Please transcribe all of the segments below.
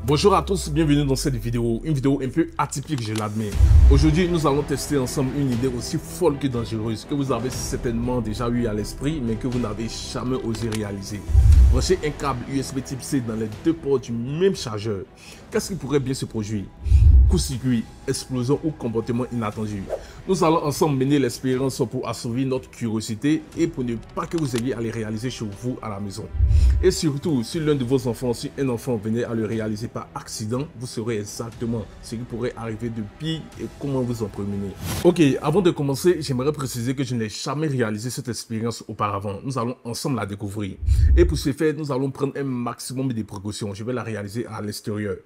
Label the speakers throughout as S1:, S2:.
S1: Bonjour à tous, bienvenue dans cette vidéo, une vidéo un peu atypique, je l'admets. Aujourd'hui, nous allons tester ensemble une idée aussi folle que dangereuse, que vous avez certainement déjà eu à l'esprit, mais que vous n'avez jamais osé réaliser. Brancher un câble USB type C dans les deux ports du même chargeur. Qu'est-ce qui pourrait bien se produire? Coup-circuit, explosion ou comportement inattendu. Nous allons ensemble mener l'expérience pour assouvir notre curiosité et pour ne pas que vous ayez à les réaliser chez vous à la maison. Et surtout, si l'un de vos enfants, si un enfant venait à le réaliser par accident, vous saurez exactement ce qui pourrait arriver de pire et comment vous en prémunir. Ok, avant de commencer, j'aimerais préciser que je n'ai jamais réalisé cette expérience auparavant. Nous allons ensemble la découvrir. Et pour ce faire, nous allons prendre un maximum de précautions. Je vais la réaliser à l'extérieur.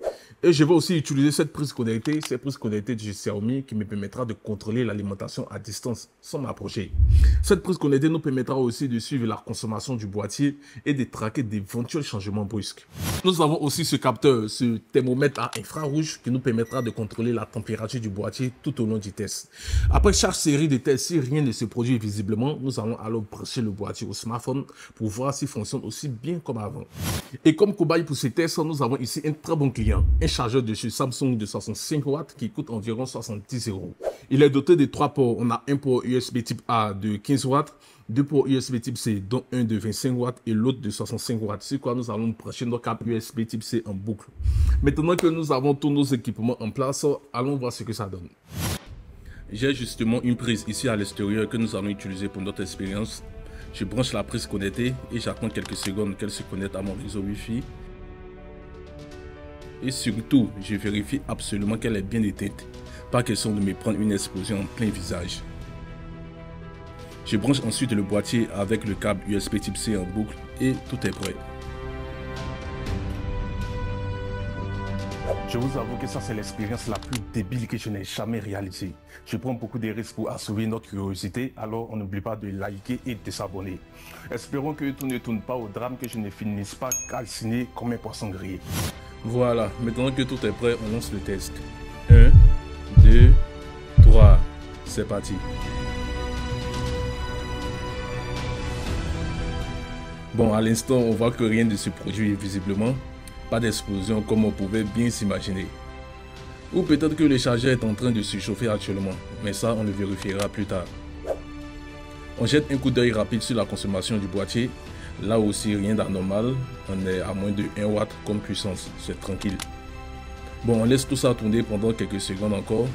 S1: Et je vais aussi utiliser cette prise connectée de Xiaomi qui me permettra de contrôler l'alimentation à distance sans m'approcher. Cette prise connectée nous permettra aussi de suivre la consommation du boîtier et de traquer d'éventuels changements brusques. Nous avons aussi ce capteur, ce thermomètre à infrarouge qui nous permettra de contrôler la température du boîtier tout au long du test. Après chaque série de tests, si rien ne se produit visiblement, nous allons alors brancher le boîtier au smartphone pour voir s'il fonctionne aussi bien comme avant. Et comme cobaye pour ces tests, nous avons ici un très bon client, un chargeur de chez Samsung de 65 watts qui coûte environ 70 €. Il est doté de 3 ports. On a un port USB type A de 15 watts, 2 ports USB type C, dont un de 25 watts et l'autre de 65 watts. C'est quoi, nous allons brancher nos câbles USB type C en boucle. Maintenant que nous avons tous nos équipements en place, allons voir ce que ça donne. J'ai justement une prise ici à l'extérieur que nous allons utiliser pour notre expérience. Je branche la prise connectée et j'attends quelques secondes qu'elle se connecte à mon réseau Wi-Fi. Et surtout, je vérifie absolument qu'elle est bien éteinte. Pas question de me prendre une explosion en plein visage. Je branche ensuite le boîtier avec le câble USB type C en boucle et tout est prêt. Je vous avoue que ça c'est l'expérience la plus débile que je n'ai jamais réalisée. Je prends beaucoup de risques pour assouvir notre curiosité, alors on n'oublie pas de liker et de s'abonner. Espérons que tout ne tourne pas au drame, que je ne finisse pas calciné comme un poisson grillé. Voilà, maintenant que tout est prêt, on lance le test. 1, 2, 3, c'est parti. Bon, à l'instant, on voit que rien ne se produit visiblement. Pas d'explosion comme on pouvait bien s'imaginer. Ou peut-être que le chargeur est en train de se chauffer actuellement, mais ça, on le vérifiera plus tard. On jette un coup d'œil rapide sur la consommation du boîtier. Là aussi, rien d'anormal. On est à moins de 1 watt comme puissance. C'est tranquille. Bon, on laisse tout ça tourner pendant quelques secondes encore.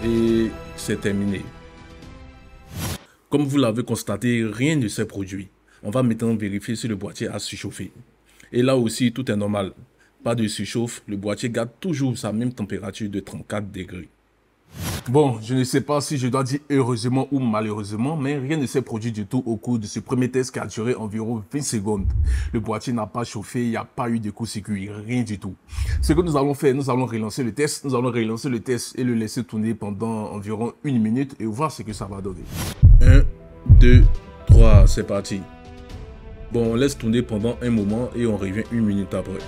S1: Et c'est terminé. Comme vous l'avez constaté, rien ne s'est produit. On va maintenant vérifier si le boîtier a surchauffé. Et là aussi, tout est normal. Pas de surchauffe, le boîtier garde toujours sa même température de 34 degrés. Bon, je ne sais pas si je dois dire heureusement ou malheureusement, mais rien ne s'est produit du tout au cours de ce premier test qui a duré environ 20 secondes. Le boîtier n'a pas chauffé, il n'y a pas eu de coup-circuit, rien du tout. Ce que nous allons faire, nous allons relancer le test. Nous allons relancer le test et le laisser tourner pendant environ 1 minute et voir ce que ça va donner. 1, 2, 3, c'est parti. Bon, on laisse tourner pendant un moment et on revient 1 minute après.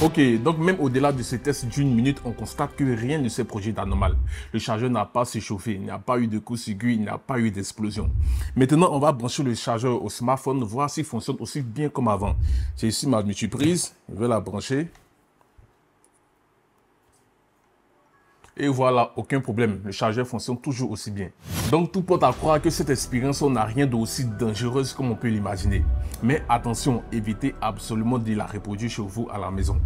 S1: Ok, donc même au-delà de ce test d'1 minute, on constate que rien ne s'est produit d'anormal. Le chargeur n'a pas s'échauffé, il n'y a pas eu de coup-circuit, il n'y a pas eu d'explosion. Maintenant, on va brancher le chargeur au smartphone, voir s'il fonctionne aussi bien comme avant. J'ai ici ma multiprise, je vais la brancher. Et voilà, aucun problème, le chargeur fonctionne toujours aussi bien. Donc tout porte à croire que cette expérience n'a rien d'aussi dangereuse comme on peut l'imaginer. Mais attention, évitez absolument de la reproduire chez vous à la maison.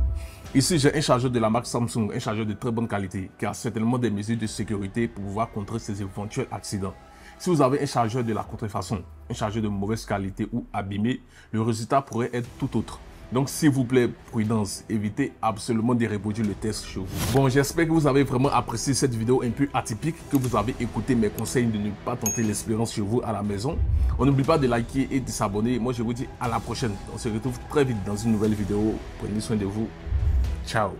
S1: Ici, j'ai un chargeur de la marque Samsung, un chargeur de très bonne qualité, qui a certainement des mesures de sécurité pour pouvoir contrer ces éventuels accidents. Si vous avez un chargeur de la contrefaçon, un chargeur de mauvaise qualité ou abîmé, le résultat pourrait être tout autre. Donc, s'il vous plaît, prudence, évitez absolument de reproduire le test chez vous. Bon, j'espère que vous avez vraiment apprécié cette vidéo un peu atypique, que vous avez écouté mes conseils de ne pas tenter l'expérience chez vous à la maison. On n'oublie pas de liker et de s'abonner. Moi, je vous dis à la prochaine. On se retrouve très vite dans une nouvelle vidéo. Prenez soin de vous. Ciao.